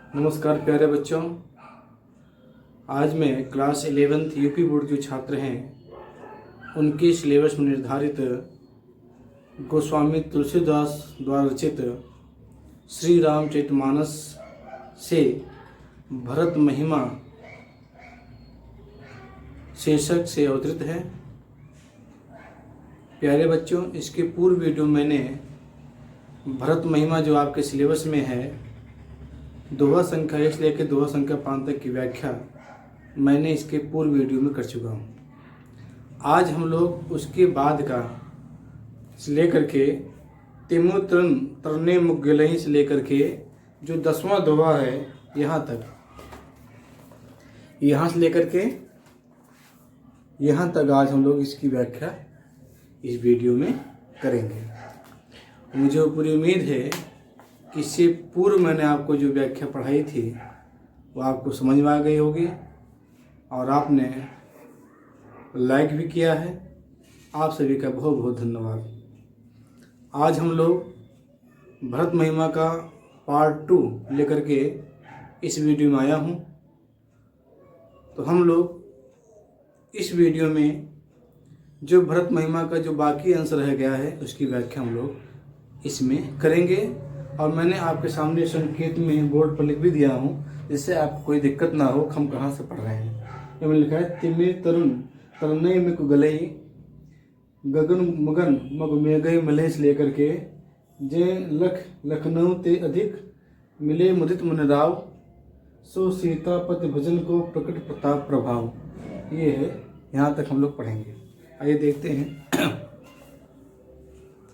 नमस्कार प्यारे बच्चों। आज मैं क्लास 11th यूपी बोर्ड जो छात्र हैं उनके सिलेबस में निर्धारित गोस्वामी तुलसीदास द्वारा रचित श्री रामचरितमानस से भरत महिमा शीर्षक से अवतरित है। प्यारे बच्चों, इसके पूर्व वीडियो मैंने भरत महिमा जो आपके सिलेबस में है दोहा संख्या 1 से लेकर दोहा संख्या 5 तक की व्याख्या मैंने इसके पूर्व वीडियो में कर चुका हूँ। आज हम लोग उसके बाद का से लेकर के तिमु तरने मुगलई से लेकर के जो 10वां दोहा है यहाँ से लेकर के यहाँ तक आज हम लोग इसकी व्याख्या इस वीडियो में करेंगे। मुझे पूरी उम्मीद है कि इससे पूर्व मैंने आपको जो व्याख्या पढ़ाई थी वो आपको समझ में आ गई होगी और आपने लाइक भी किया है। आप सभी का बहुत बहुत धन्यवाद। आज हम लोग भरत महिमा का पार्ट 2 लेकर के इस वीडियो में आया हूँ। तो हम लोग इस वीडियो में जो भरत महिमा का जो बाकी अंश रह गया है उसकी व्याख्या हम लोग इसमें करेंगे। और मैंने आपके सामने संकेत में बोर्ड पर लिख भी दिया हूँ जिससे आपको कोई दिक्कत ना हो हम कहाँ से पढ़ रहे हैं। ये मैंने लिखा है तिमिर तरुण तरनई में गलई गगन मगन मग में गई मलय से लेकर के जय लखनऊ ते अधिक मिले मुदित मुनिराव सो सीतापति भजन को प्रकट प्रताप प्रभाव। ये है, यहाँ तक हम लोग पढ़ेंगे। आइए देखते हैं।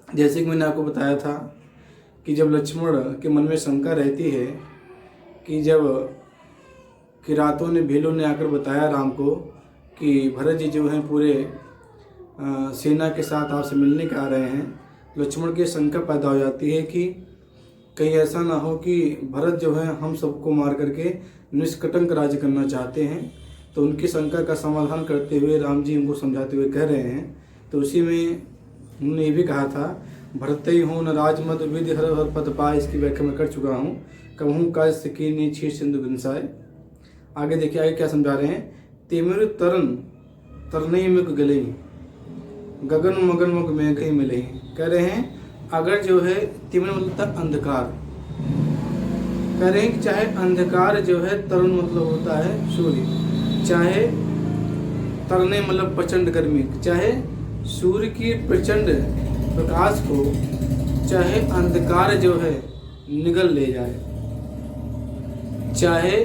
जैसे कि मैंने आपको बताया था कि जब लक्ष्मण के मन में शंका रहती है कि जब किरातों ने भीलों ने आकर बताया राम को कि भरत जी जो हैं पूरे सेना के साथ आपसे मिलने के आ रहे हैं, लक्ष्मण की शंका पैदा हो जाती है कि कहीं ऐसा ना हो कि भरत जो है हम सबको मार करके निष्कटंक राज्य करना चाहते हैं। तो उनकी शंका का समाधान करते हुए राम जी उनको समझाते हुए कह रहे हैं। तो उसी में उन्होंने ये भी कहा था भरतई हो न राजमद विधि हर हर पद पाए। इसकी व्याख्या मैं कर चुका हूँ। कहूँ का सकीनी छीर सिंधु बिनसाए। आगे देखिए आगे क्या समझा रहे हैं। तिमिर तरन तरनई में गले गगन मगन मग में गई मिले। कह रहे हैं अगर जो है तिमिर मतलब अंधकार, कह रहे हैं कि चाहे अंधकार जो है तरुण मतलब होता है सूर्य, चाहे तरने मतलब प्रचंड गर्मी, चाहे सूर्य की प्रचंड प्रकाश को चाहे अंधकार जो है निगल ले जाए, चाहे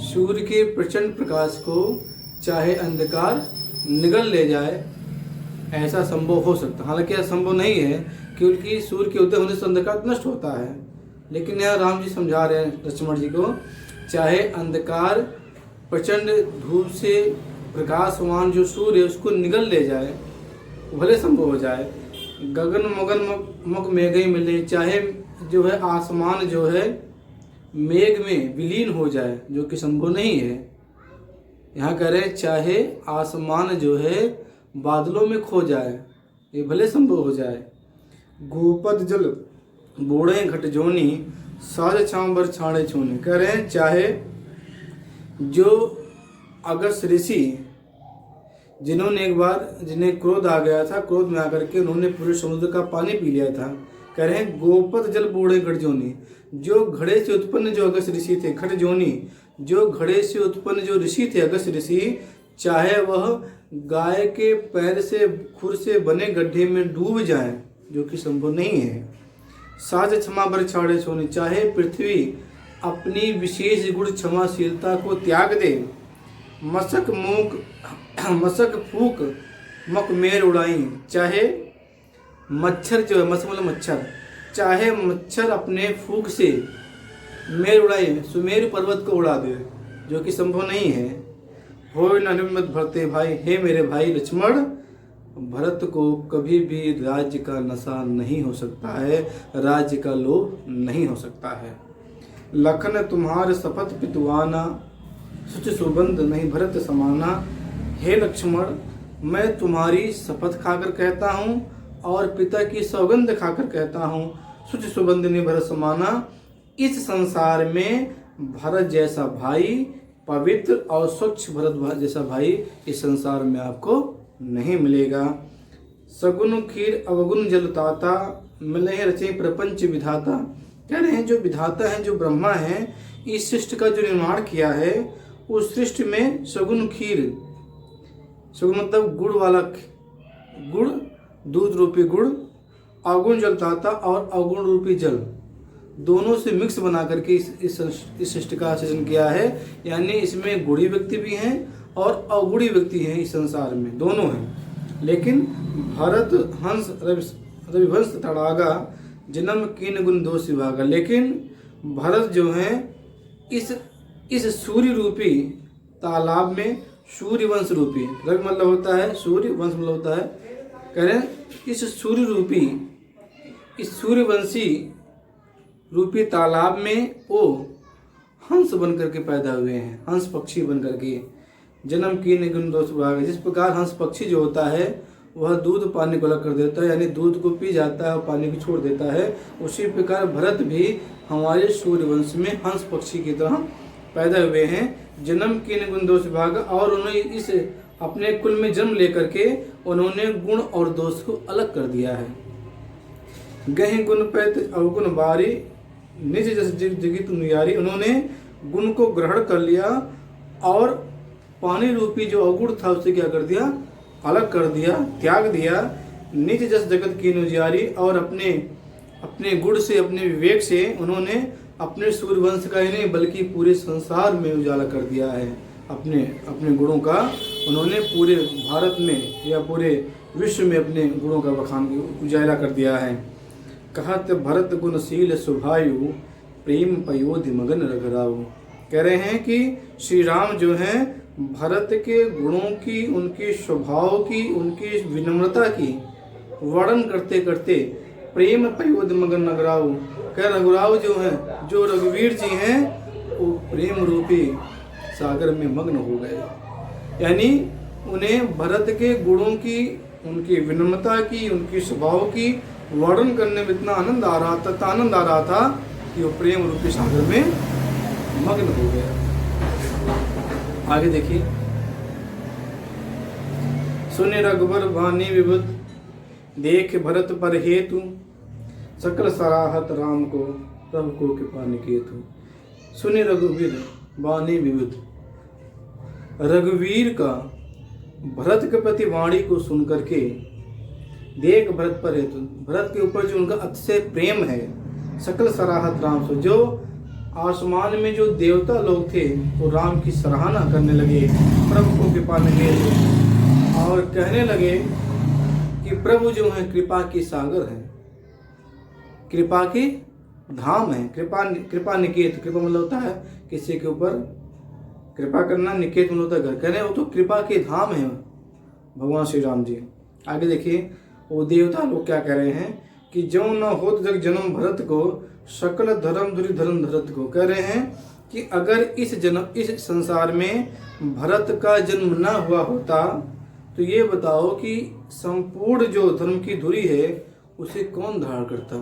सूर्य के प्रचंड प्रकाश को चाहे अंधकार निगल ले जाए, ऐसा संभव हो सकता है। हालांकि यह संभव नहीं है क्योंकि सूर्य के उदय होने से अंधकार नष्ट होता है। लेकिन यह राम जी समझा रहे हैं लक्ष्मण जी को, चाहे अंधकार प्रचंड धूप से प्रकाशवान जो सूर्य है उसको निगल ले जाए, भले संभव हो जाए। गगन मगन मग मेघ मिले, चाहे जो है आसमान जो है मेघ में विलीन हो जाए, जो कि संभव नहीं है। यहाँ कह रहे हैं चाहे आसमान जो है बादलों में खो जाए, ये भले संभव हो जाए। गोपद जल बोड़े घट जोनी साज छांबर छाड़े छोने। कह रहे हैं चाहे जो अगस्त ऋषि जिन्होंने एक बार जिन्हें क्रोध आ गया था, क्रोध में आकर के उन्होंने पूरे समुद्र का पानी पी लिया था। कह रहे हैं गोपद जल बूढ़े घट जोनी, जो घड़े से उत्पन्न जो अगस्त ऋषि थे, घट जोनी जो घड़े से उत्पन्न जो ऋषि थे अगस्त ऋषि, चाहे वह गाय के पैर से खुर से बने गड्ढे में डूब जाए, जो कि संभव नहीं है। साज क्षमा बर छाड़े सोनी, चाहे पृथ्वी अपनी विशेष गुण क्षमाशीलता को त्याग दे, मशक फूक मक मेर उड़ाई, चाहे मच्छर जो है मच्छर, चाहे मच्छर अपने फूक से मेर उड़ाए, सुमेर पर्वत को उड़ा दे, जो कि संभव नहीं है। हो न निम्मत भरते भाई, हे मेरे भाई लक्ष्मण, भरत को कभी भी राज्य का नशा नहीं हो सकता है, राज्य का लोभ नहीं हो सकता है। लखन तुम्हार शपथ पितुआना, सुच सुगंध नहीं भरत समाना। हे लक्ष्मण, मैं तुम्हारी शपथ खाकर कहता हूँ और पिता की सौगंध खाकर कहता हूँ, सुच सुगंध नहीं भरत समाना, इस संसार में भरत जैसा भाई, पवित्र और स्वच्छ भरत जैसा भाई इस संसार में आपको नहीं मिलेगा। सगुन खीर अवगुण जलताता, मिले रचे प्रपंच विधाता। कह रहे हैं जो विधाता हैं, जो ब्रह्मा हैं, इस सृष्टि का जो निर्माण किया है, उस सृष्टि में सगुन खीर, सगुन मतलब गुड़ वाला गुड़, दूध रूपी गुड़, अवगुण जलताता और अवगुण रूपी जल, दोनों से मिक्स बना करके इस सृष्टि का सृजन किया है। यानी इसमें गुणी व्यक्ति भी हैं और अवगुणी व्यक्ति हैं, इस संसार में दोनों हैं। लेकिन भरत हंस रविवंश तड़ागा, जन्म कीन गुण दोष विभागा। लेकिन भरत जो है इस सूर्य रूपी तालाब में, सूर्य वंश रूपी, रवि मतलब होता है सूर्य, वंश मतलब होता है, कह रहे हैं इस सूर्य रूपी, इस सूर्यवंशी रूपी तालाब में वो हंस बन करके पैदा हुए हैं, हंस पक्षी बन करके। जन्म कीन गुण दोष विभाग, जिस प्रकार हंस पक्षी जो होता है वह दूध पानी को अलग कर देता है, यानी दूध को पी जाता है और पानी को छोड़ देता है, उसी प्रकार भरत भी हमारे सूर्यवंश में हंस पक्षी की तरह पैदा हुए हैं। जन्म कीन गुण दोष विभाग, और उन्होंने इस अपने कुल में जन्म लेकर के उन्होंने गुण और दोष को अलग कर दिया है। गहि गुण पैत अवगुण बारी, निज जस जगित नुयारी। उन्होंने गुण को ग्रहण कर लिया और पानी रूपी जो अवगुण था उसे क्या कर दिया, अलग कर दिया, त्याग दिया। निज जस जगत की नुजारी, और अपने गुण से, अपने विवेक से उन्होंने अपने सूर्यवंश का ही नहीं बल्कि पूरे संसार में उजाला कर दिया है। अपने गुणों का उन्होंने पूरे भारत में या पूरे विश्व में अपने गुणों का बखान उजाला कर दिया है। कहत भरत गुणशील सुभायु, प्रेम पयोधि मगन रघुराऊ। कह रहे हैं कि श्री राम जो हैं भरत के गुणों की, उनकी स्वभाव की, उनकी विनम्रता की वर्णन करते करते प्रेम पयोधि मगन रघुराऊ, कह रघुराऊ जो हैं, जो रघुवीर जी हैं, वो प्रेम रूपी सागर में मग्न हो गए। यानी उन्हें भरत के गुणों की, उनकी विनम्रता की, उनकी स्वभाव की वर्णन करने में इतना आनंद आ रहा था कि वो प्रेम रूपी सागर में मग्न हो गया। आगे देखिए, सुने रघुबर वाणी विबुध, देख भरत पर हेतु, सकल सराहत राम को, प्रभु को कृपा निकेतु। सुने रघुवीर वाणी विबुध, रघुवीर का भरत के प्रति वाणी को सुन करके देख भरत पर हेतु, भरत के ऊपर जो उनका अतिशय प्रेम है, सकल सराहत राम से, जो आसमान में जो देवता लोग थे वो राम की सराहना करने लगे, प्रभु को कृपा निकेत, और कहने लगे कि प्रभु जो है कृपा की सागर है, कृपा की धाम है। कृपा निकेत, कृपा मतलब होता है किसी के ऊपर कृपा करना, निकेत मतलब होता है घर। कह रहे हैं वो तो कृपा के धाम है भगवान श्री राम जी। आगे देखिए, वो देवता लोग क्या कह रहे हैं कि जो न होत जग जन्म भरत को, सकल धर्म धुरी धर्म धरत को। कह रहे हैं कि अगर इस संसार में भरत का जन्म न हुआ होता तो ये बताओ कि संपूर्ण जो धर्म की धुरी है उसे कौन धारण करता।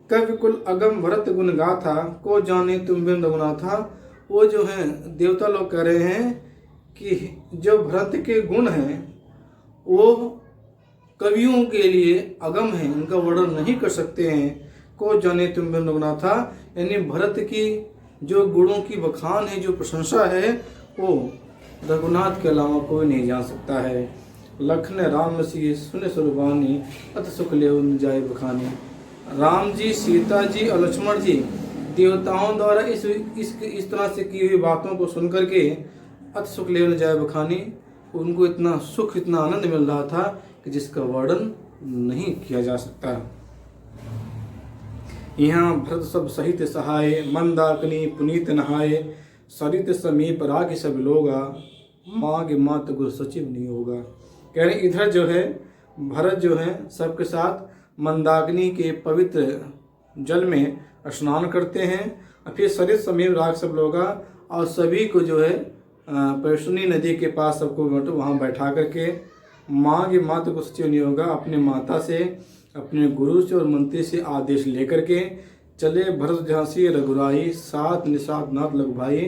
कवि कुल अगम भरत गुण गाथा, को जाने तुम बिन रघुना था। वो जो है देवता लोग कह रहे हैं कि जो भरत के गुण हैं वो कवियों के लिए अगम है, उनका वर्णन नहीं कर सकते हैं। को जाने तुम बिन रघुना था, यानी भरत की जो गुणों की बखान है, जो प्रशंसा है, वो रघुनाथ के अलावा कोई नहीं जान सकता है। लखन राम सी सुन सुरबानी, अत सुख ले जाए बखानी। राम जी, सीता जी और लक्ष्मण जी देवताओं द्वारा इस तरह से की हुई बातों को सुन करके अत सुख ले जाए बखानी, उनको इतना सुख, इतना आनंद मिल रहा था कि जिसका वर्णन नहीं किया जा सकता। यहाँ भरत सब सहित सहाय, मंदाकिनी पुनीत नहाए, सरित समीप राग सब लोगा, माग मात गुरु सचिव नहीं होगा। कह रहे इधर जो है भरत जो है सबके साथ मंदाकिनी के पवित्र जल में स्नान करते हैं, और फिर सरित समीप राग सब लोगा, और सभी को जो है पैसुनी नदी के पास सबको वहाँ बैठा करके माँ की माता को सचिव नहीं होगा, अपने माता से, अपने गुरु से और मंत्री से आदेश लेकर के चले भरत झांसी रघुराई, साथ निषाद नाथ लघु भाई।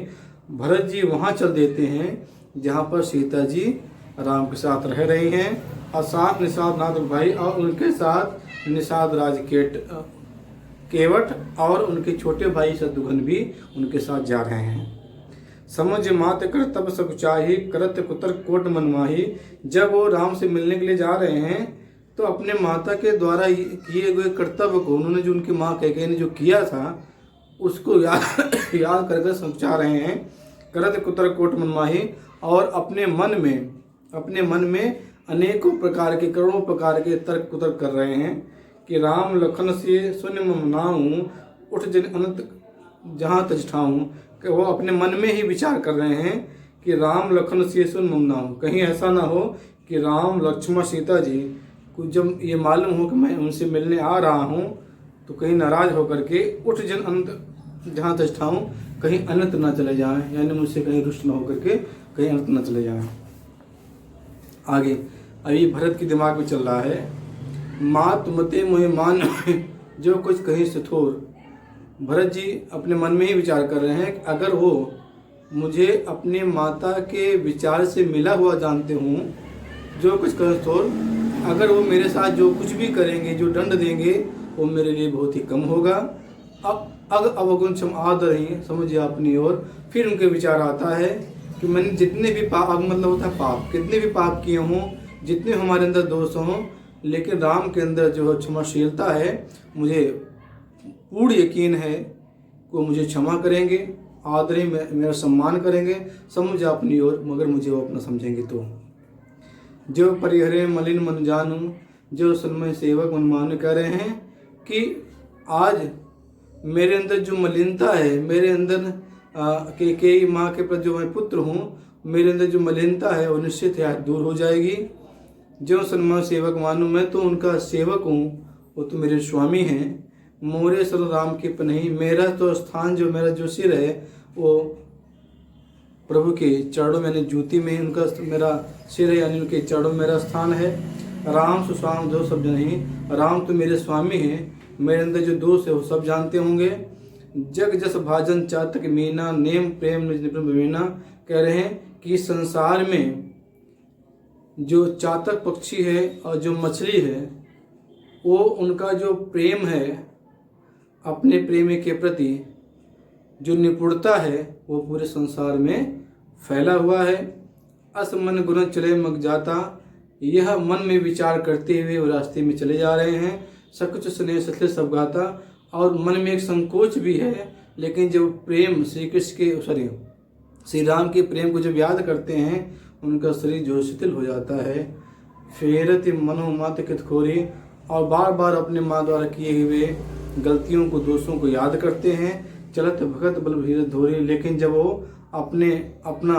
भरत जी वहाँ चल देते हैं जहाँ पर सीता जी राम के साथ रह रही हैं, और साथ निषाद नाथ लघु भाई और उनके साथ निषाद राज केवट और उनके छोटे भाई शत्रुघ्न भी उनके साथ जा रहे हैं। समझ मात कर तब सब चाही, करत कुतर कोट मनमाही। जब वो राम से मिलने के लिए जा रहे हैं तो अपने माता के द्वारा किए गए कर्तव्य को, उन्होंने जो उनकी माँ कैकेयी ने जो किया था उसको याद करके समझा रहे हैं। करत कुतर कोट मनमाही, और अपने मन में अनेकों प्रकार के, करोड़ों प्रकार के तर्क कुतर्क कर रहे हैं कि राम लखन से सुन मनाऊं, उठ जन अनंत जहाँ तज ठाऊं। कि वो अपने मन में ही विचार कर रहे हैं कि राम लखन से सुन मनाऊं, कहीं ऐसा ना हो कि राम लक्ष्मण सीता जी को जब ये मालूम हो कि मैं उनसे मिलने आ रहा हूँ तो कहीं नाराज होकर के उठ जन अनंत जहाँ तज ठाऊं, कहीं अनंत ना चले जाएं, यानी मुझसे कहीं रुष्ट ना होकर के कहीं अनंत ना चले जाएं। आगे अभी भरत के दिमाग में चल रहा है, मात मते मोहे मान जो कुछ कहीं सथोर। भरत जी अपने मन में ही विचार कर रहे हैं कि अगर वो मुझे अपने माता के विचार से मिला हुआ जानते हूँ, जो कुछ कहीं सथोर, अगर वो मेरे साथ जो कुछ भी करेंगे, जो दंड देंगे, वो मेरे लिए बहुत ही कम होगा। अब अवगुण क्षम आदर ही समझिए अपनी ओर। फिर उनके विचार आता है कि मैंने जितने भी पाप, मतलब होता है पाप, कितने भी पाप किए हों, जितने हमारे अंदर दोष हों, लेकिन राम के अंदर जो क्षमाशीलता है, मुझे पूर्ण यकीन है कि वो मुझे क्षमा करेंगे, आदर ही मेरा सम्मान करेंगे, समझ अपनी ओर, मगर मुझे वो अपना समझेंगे तो। जो परिहरे मलिन मन जानू, जो सन्मय सेवक मन मानो। कह रहे हैं कि आज मेरे अंदर जो मलिनता है, मेरे अंदर कैकेयी माँ के प्रति जो मैं पुत्र हूँ, मेरे अंदर जो मलिनता है वो निश्चित है दूर हो जाएगी। जो सन्मय सेवक मानूं, मैं तो उनका सेवक हूँ, वो तो मेरे स्वामी हैं। मोरे सर राम के पनही, मेरा तो स्थान, जो मेरा जो सिर है वो प्रभु के चरणों में, यानी जूती में उनका मेरा सिर है, यानी उनके चरणों में मेरा स्थान है। राम सुस्वाम दो सब जनही, राम तो मेरे स्वामी हैं, मेरे अंदर जो दोष है वो सब जानते होंगे। जग जस भाजन चातक मीना, नेम प्रेम निज निपुण बमीना। कह रहे हैं कि संसार में जो चातक पक्षी है और जो मछली है, वो उनका जो प्रेम है अपने प्रेमी के प्रति, जो निपुणता है, वो पूरे संसार में फैला हुआ है। अस मन गुण चले मग जाता, यह मन में विचार करते हुए वो रास्ते में चले जा रहे हैं। सकुच स्नेह सत्य सब गाता, और मन में एक संकोच भी है, लेकिन जब प्रेम श्री कृष्ण के श्री राम के प्रेम को जब याद करते हैं, उनका शरीर जो शिथिल हो जाता है। फेरत मनो मात कितखोरी, और बार बार अपने माँ द्वारा किए हुए गलतियों को, दोषों को याद करते हैं। चलत भगत बल भीरत धोरी, लेकिन जब वो अपना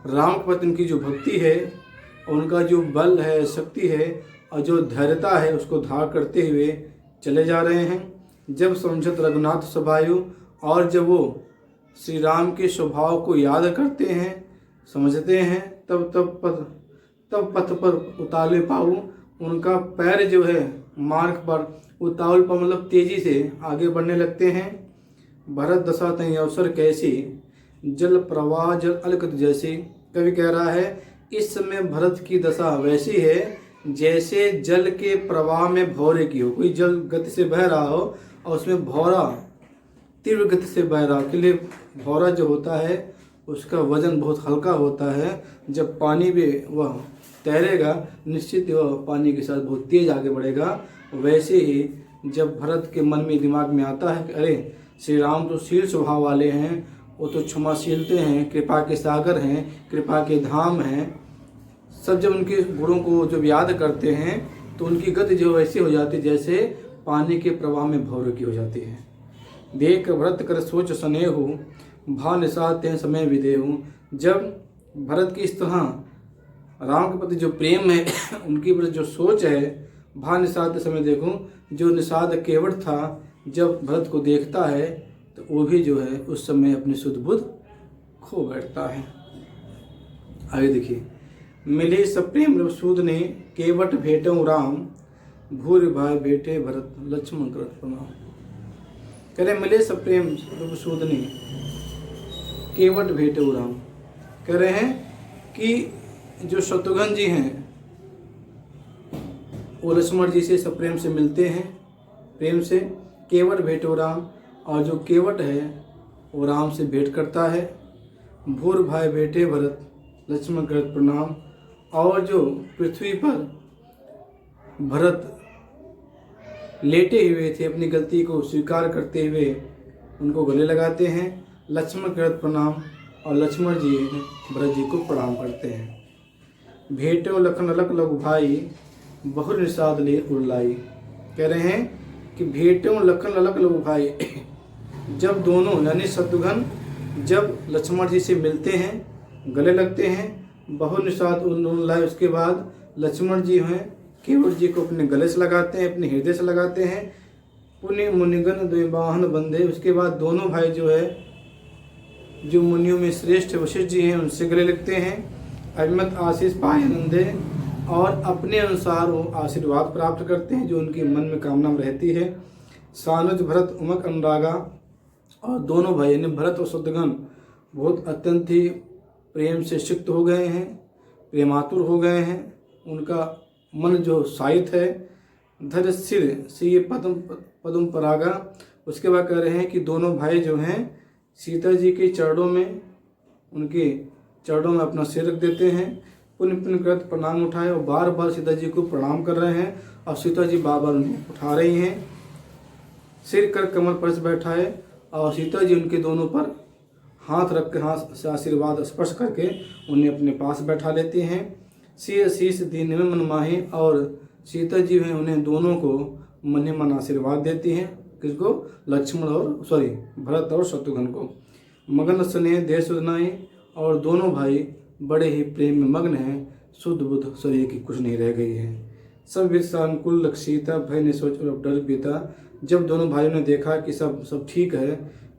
राम के प्रति उनकी जो भक्ति है, उनका जो बल है, शक्ति है और जो धैर्यता है, उसको धार करते हुए चले जा रहे हैं। जब समझत रघुनाथ स्वभाव, और जब वो श्री राम के स्वभाव को याद करते हैं, समझते हैं, तब पथ पर उताले पाऊँ। उनका पैर जो है मार्ग पर उतावल पर, मतलब तेजी से आगे बढ़ने लगते हैं। भरत दशा तई अवसर कैसी, जल प्रवाह जल अलकत जैसी। कवि कह रहा है इस समय भरत की दशा वैसी है जैसे जल के प्रवाह में भौरे की हो। कोई जल गति से बह रहा हो और उसमें भौरा तीव्र गति से बह रहा हो। के लिए भौरा जो होता है उसका वजन बहुत हल्का होता है, जब पानी में वह तैरेगा निश्चित वह पानी के साथ बहुत तेज आगे बढ़ेगा। वैसे ही जब भरत के मन में, दिमाग में आता है कि अरे श्री राम तो शील स्वभाव वाले हैं, वो तो क्षमाशीलते हैं, कृपा के सागर हैं, कृपा के धाम हैं, सब जब उनके गुणों को जब याद करते हैं तो उनकी गति जो ऐसी हो जाती है जैसे पानी के प्रवाह में भौर की हो जाती है। देख भरत कर सोच स्नेहु, भा निसाते समय विदेहु। जब भरत की इस तरह राम के प्रति जो प्रेम है, उनकी प्रति जो सोच है, भा निषाद समय देखूं, जो निषाद केवट था, जब भरत को देखता है तो वो भी जो है उस समय अपनी शुद्ध बुद्ध खो बैठता है। आगे देखिए, मिले सप्रेम रसूद ने केवट भेटों राम, भूर भाई बेटे भरत लक्ष्मण करत प्रणाम। कह रहे मिले सब प्रेम रूपसूदनी केवट भेटे राम। कह रहे हैं कि जो शत्रुघ्न जी हैं वो लक्ष्मण जी से सब प्रेम से मिलते हैं, प्रेम से। केवट भेटो राम, और जो केवट है वो राम से भेंट करता है। भूर भाई बेटे भरत लक्ष्मण करत प्रणाम, और जो पृथ्वी पर भरत लेटे हुए थे अपनी गलती को स्वीकार करते हुए उनको गले लगाते हैं। लक्ष्मण करत प्रणाम, और लक्ष्मण जी भरत जी को प्रणाम करते हैं। भेटो लखन अलग लघु भाई बहुर निषाद ले उड़लाई। कह रहे हैं कि भेटो लखन अलग लघु भाई, जब दोनों यानी शत्रुघ्न जब लक्ष्मण जी से मिलते हैं गले लगते हैं, बहुर निषाद उड़लाई। उसके बाद लक्ष्मण जी हैं केवट जी को अपने गले से लगाते हैं, अपने हृदय से लगाते हैं। पुण्य मुनिगण द्विबाहन बंधे। उसके बाद दोनों भाई जो है जो मुनियों में श्रेष्ठ वशिष्ठ जी हैं उनसे गले लगते हैं। अभिमत आशीष पाए नंदे, और अपने अनुसार वो आशीर्वाद प्राप्त करते हैं जो उनके मन में कामना में रहती है। सानुज भरत उमक अनुरागा, और दोनों भाई यानी भरत और शत्रुघ्न बहुत अत्यंत ही प्रेम से सिक्त हो गए हैं, प्रेमातुर हो गए हैं। उनका मन जो साहित है। धर सिर से ये पद्म परागा। उसके बाद कह रहे हैं कि दोनों भाई जो हैं सीता जी के चरणों में, उनके चरणों में अपना सिर रख देते हैं। पुण्य पुण्य कृत प्रणाम उठाए, और बार बार सीता जी को प्रणाम कर रहे हैं, और सीता जी बार बार उन्हें उठा रही हैं। सिर कर कमर पर से बैठाए, और सीता जी उनके दोनों पर हाथ रख कर हाथ से आशीर्वाद स्पर्श करके उन्हें अपने पास बैठा लेती हैं। सी शीश दीन में मन माही, और सीता जी हैं उन्हें दोनों को मन मन आशीर्वाद देती हैं। किसको? लक्ष्मण और भरत और शत्रुघ्न को। मगन स्नेह देश सुधनाई, और दोनों भाई बड़े ही प्रेम में मग्न हैं। शुद्ध बुद्ध शरीर की कुछ नहीं रह गई है। सब विषानुकूल लक्षिता भय ने सोच और डर बीता। जब दोनों भाइयों ने देखा कि सब ठीक है,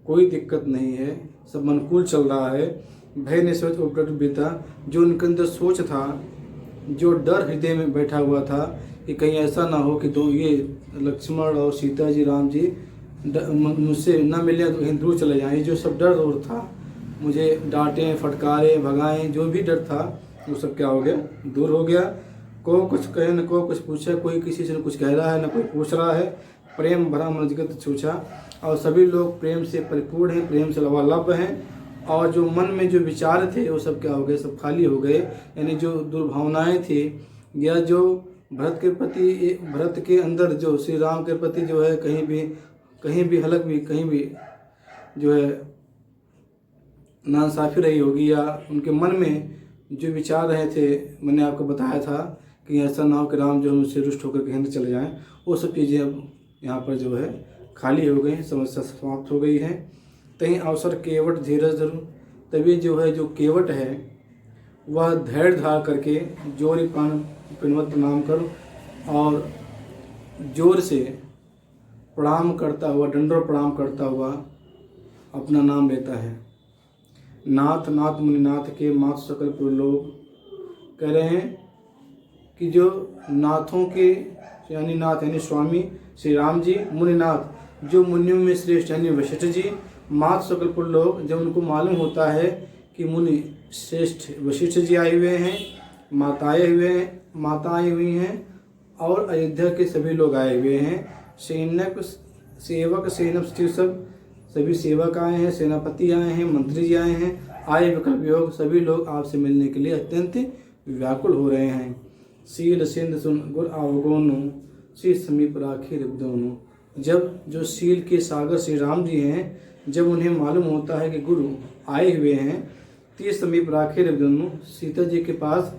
कोई दिक्कत नहीं है, सब अनुकूल चल रहा है, भय ने सोच और डर बीता, जो उनके अंदर सोच था, जो डर हृदय में बैठा हुआ था कि कहीं ऐसा ना हो कि ये लक्ष्मण और सीता जी राम जी मुझसे ना मिले तो कहीं दूर चले जाएं, जो सब डर और था, मुझे डांटें फटकारें भगाएं, जो भी डर था वो सब क्या हो गया? दूर हो गया। को कुछ कहे न को कुछ पूछे, कोई किसी से कुछ कह रहा है न कोई पूछ रहा है। प्रेम भरा मन जगत छूछा, और सभी लोग प्रेम से परिपूर्ण हैं, प्रेम से लबालब हैं। और जो मन में जो विचार थे वो सब क्या हो गए? सब खाली हो गए। यानी जो दुर्भावनाएं थी, या जो भरत के प्रति, भरत के अंदर जो श्री राम के प्रति जो है कहीं भी हलक भी कहीं भी जो है नाइंसाफ़ी रही होगी, या उनके मन में जो विचार रहे थे, मैंने आपको बताया था कि ऐसा ना हो कि राम जो मुझसे रुष्ट होकर कहीं न चले जाएं, वो सब चीज़ें अब यहाँ पर जो है खाली हो गई, समस्या समाप्त हो गई है। तहीं अवसर केवट धीरज धरू, तभी जो है जो केवट है वह धैर्य धार करके जोर पिनवत प्रणाम करो, और जोर से प्रणाम करता हुआ, दंडों प्रणाम करता हुआ अपना नाम लेता है। नाथ नाथ मुनिनाथ के मात सकल पुरलोक। कह रहे हैं कि जो नाथों के यानी नाथ यानी स्वामी श्री राम जी, मुनिनाथ जो मुनियों में श्रेष्ठ यानी वशिष्ठ जी, मात सकल पुरलोक जब उनको मालूम होता है कि मुनि श्रेष्ठ वशिष्ठ जी आए हुए हैं, माता आई हुई हैं, और अयोध्या के सभी लोग आए हुए हैं। सैनिक सेवक सेनप सब सभी सेवक आए हैं, सेनापति आए हैं, मंत्री जी आए हैं, आय विकल्प योग सभी लोग आपसे मिलने के लिए अत्यंत व्याकुल हो रहे हैं। शील सिंध सुन गुर आवगोनु, श्री समीप राखी दोनों। जब जो शील के सागर श्री राम जी हैं, जब उन्हें मालूम होता है कि गुरु आए हुए हैं, तीर समीप राखे दोनों, सीता जी के पास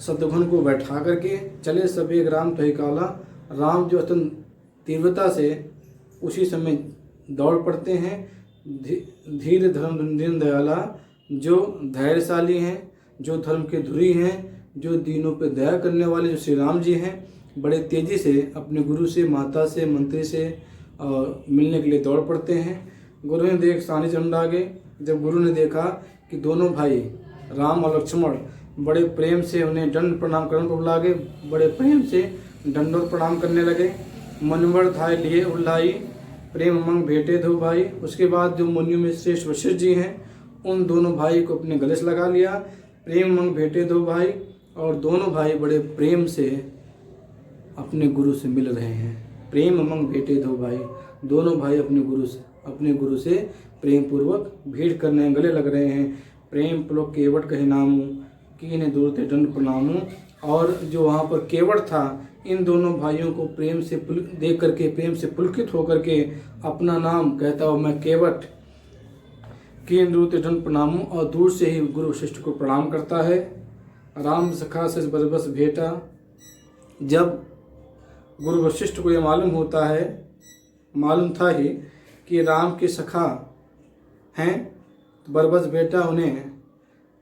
शत्रुघ्न को बैठा करके चले सब एक राम तो काला। राम जो अत्यंत तीव्रता से उसी समय दौड़ पड़ते हैं। धीर धर्म दीन दयाला, जो धैर्यशाली हैं, जो धर्म के धुरी हैं, जो दीनों पर दया करने वाले जो श्री राम जी हैं, बड़े तेजी से अपने गुरु से, माता से, मंत्री से मिलने के लिए दौड़ पड़ते हैं। गुरु ने देख सानी चंड आगे, जब गुरु ने देखा कि दोनों भाई राम और लक्ष्मण बड़े प्रेम से उन्हें दंड प्रणाम करने को बुला गए, बड़े प्रेम से दंडोत प्रणाम करने लगे। मनवर धाय लिए उल्लाई, प्रेम उमंग भेटे दो भाई। उसके बाद जो मुनियों में श्रेष्ठ वशिष्ठ जी हैं, उन दोनों भाई को अपने गले से लगा लिया। प्रेम उमंग भेटे दो भाई, और दोनों भाई बड़े प्रेम से अपने गुरु से मिल रहे हैं। प्रेम उमंग भेटे दो भाई, दोनों भाई अपने गुरु से प्रेम पूर्वक भेंट करने गले लग रहे हैं। प्रेम पुलक केवट कहे नामू, कीन्हे दूर ते दंड प्रणामू। और जो वहाँ पर केवट था, इन दोनों भाइयों को प्रेम से देख करके, प्रेम से पुलकित होकर के अपना नाम कहता हूँ मैं केवट, कीन्हे दूर ते दंड प्रणामू, और दूर से ही गुरु वशिष्ठ को प्रणाम करता है। राम सखा से बरबस भेटा। जब गुरु वशिष्ठ को यह मालूम था ही कि राम के सखा हैं, बरबस बेटा उन्हें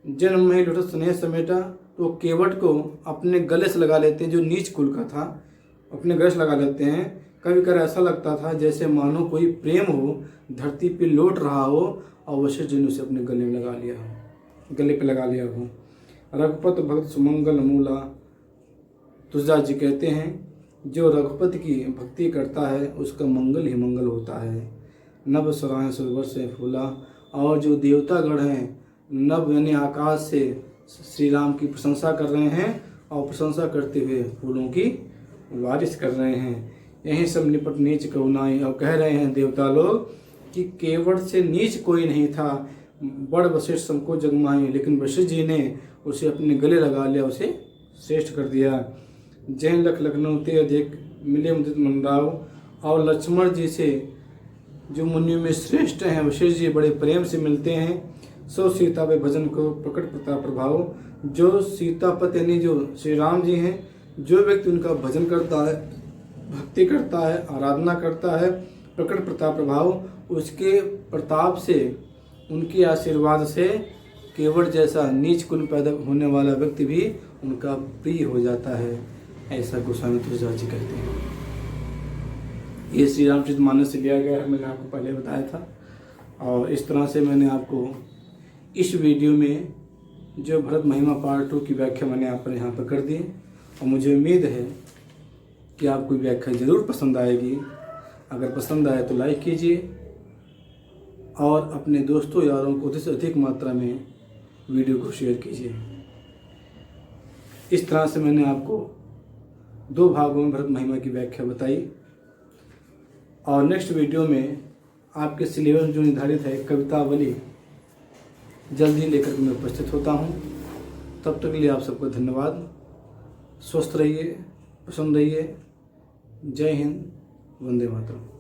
जन्म में ही लुटत स्नेह समेटा, तो केवट को अपने गले से लगा लेते हैं। जो नीच कुल का था अपने गले से लगा लेते हैं। कभी कभी ऐसा लगता था जैसे मानो कोई प्रेम हो धरती पे लौट रहा हो, और वशिष्ठ जी ने उसे अपने गले में लगा लिया हो, गले पे लगा लिया हो। रघुपत भक्त सुमंगल मूला, तुलसीदास जी कहते हैं जो रघुपति की भक्ति करता है उसका मंगल ही मंगल होता है। नभ सराय सरोवर से फूला, और जो देवतागण हैं नभ यानी आकाश से श्री राम की प्रशंसा कर रहे हैं, और प्रशंसा करते हुए फूलों की बारिश कर रहे हैं। यही सब निपट नीच कहुनाई, और कह रहे हैं देवता लोग कि केवट से नीच कोई नहीं था, बड़ वशिष्ठ सबको जगमाई, लेकिन वशिष्ठ जी ने उसे अपने गले लगा लिया, उसे श्रेष्ठ कर दिया। जैन लख लखनऊ ते अधिक मिले मुदित मनराव, और लक्ष्मण जी से जो मुनियों में श्रेष्ठ हैं वशिष्ठ जी बड़े प्रेम से मिलते हैं। सो सीता वे भजन को प्रकट प्रताप प्रभाव। जो सीतापति यानी जो श्री राम जी हैं, जो व्यक्ति उनका भजन करता है, भक्ति करता है, आराधना करता है, प्रकट प्रताप प्रभाव, उसके प्रताप से, उनके आशीर्वाद से केवट जैसा नीच कुल पैदा होने वाला व्यक्ति भी उनका प्रिय हो जाता है। ऐसा गोस्वामी तुलसीदास जी कहते हैं। ये श्री रामचरितमानस से लिया गया है, मैंने आपको पहले बताया था। और इस तरह से मैंने आपको इस वीडियो में जो भरत महिमा पार्ट 2 की व्याख्या मैंने आप पर यहाँ पर कर दी, और मुझे उम्मीद है कि आपको व्याख्या ज़रूर पसंद आएगी। अगर पसंद आए तो लाइक कीजिए, और अपने दोस्तों यारों को अधिक से अधिक मात्रा में वीडियो को शेयर कीजिए। इस तरह से मैंने आपको 2 भागों में भरत महिमा की व्याख्या बताई, और नेक्स्ट वीडियो में आपके सिलेबस जो निर्धारित है कवितावली जल्दी लेकर मैं उपस्थित होता हूँ। तब तक के लिए आप सबको धन्यवाद। स्वस्थ रहिए, प्रसन्न रहिए। जय हिंद, वंदे मातरम।